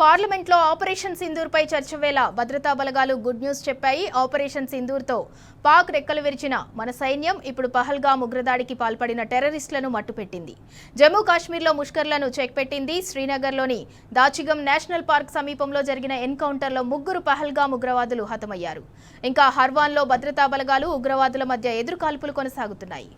Parliament లో operation Sindoor పై చర్చ వేళ భద్రతా బలగాలు గుడ్ న్యూస్ చెప్పాయి. ఆపరేషన్ సింధూర్ తో పాక్ రెక్కలు విరిచిన మన సైన్యం ఇప్పుడు పహల్గామ్ ఉగ్రదాడికి పాల్పడిన టెర్రరిస్టులను మట్టుపెట్టింది. జమ్మూ కాశ్మీర్లో ముష్కర్లను చెక్ పెట్టింది. శ్రీనగర్లోని దాచిగమ్ నేషనల్ పార్క్ సమీపంలో జరిగిన ఎన్కౌంటర్లో 3 పహల్గామ్ ఉగ్రవాదులు హతమయ్యారు. ఇంకా హర్వాన్లో భద్రతా బలగాలు ఉగ్రవాదుల మధ్య ఎదురుకాల్పులు కొనసాగుతున్నాయి.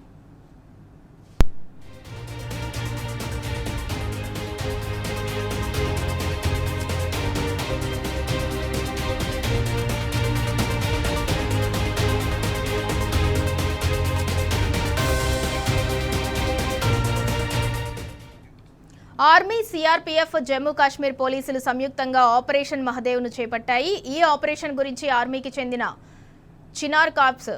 ఆర్మీ, సిఆర్పీఎఫ్, జమ్మూ కాశ్మీర్ పోలీసులు సంయుక్తంగా ఆపరేషన్ మహదేవ్ను చేపట్టాయి. ఈ ఆపరేషన్ గురించి ఆర్మీకి చెందిన చినార్ కార్ప్స్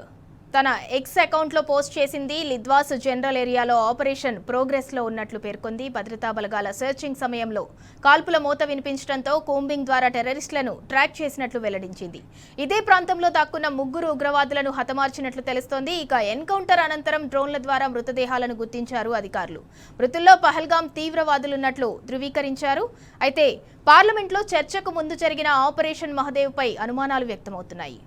తన ఎక్స్ అకౌంట్లో పోస్ట్ చేసింది. లిద్వాస్ జనరల్ ఏరియాలో ఆపరేషన్ ప్రోగ్రెస్లో ఉన్నట్లు పేర్కొంది. భద్రతా బలగాల సెర్చింగ్ సమయంలో కాల్పుల మోత వినిపించడంతో కూంబింగ్ ద్వారా టెర్రరిస్టులను ట్రాక్ చేసినట్లు వెల్లడించింది. ఇదే ప్రాంతంలో దాక్కున్న 3 ఉగ్రవాదులను హతమార్చినట్లు తెలుస్తోంది. ఇక ఎన్కౌంటర్ అనంతరం డ్రోన్ల ద్వారా మృతదేహాలను గుర్తించారు అధికారులు. మృతుల్లో పహల్గామ్ తీవ్రవాదులున్నట్లు ధృవీకరించారు. అయితే పార్లమెంట్లో చర్చకు ముందు జరిగిన ఆపరేషన్ మహదేవ్ పై అనుమానాలు వ్యక్తమవుతున్నాయి.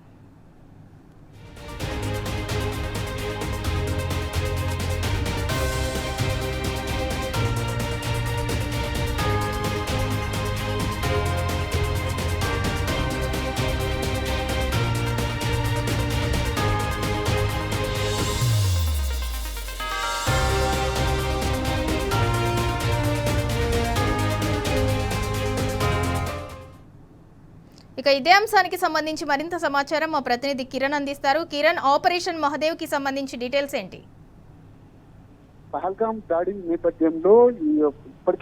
ఇక ఇదే అంశానికి సంబంధించి మరింత సమాచారం మా ప్రతినిధి కిరణ్ అందిస్తారు. కిరణ్, ఆపరేషన్ మహదేవ్ కి సంబంధించి డీటెయిల్స్ ఏంటి? పహల్గామ్ దాడి నేపథ్యంలో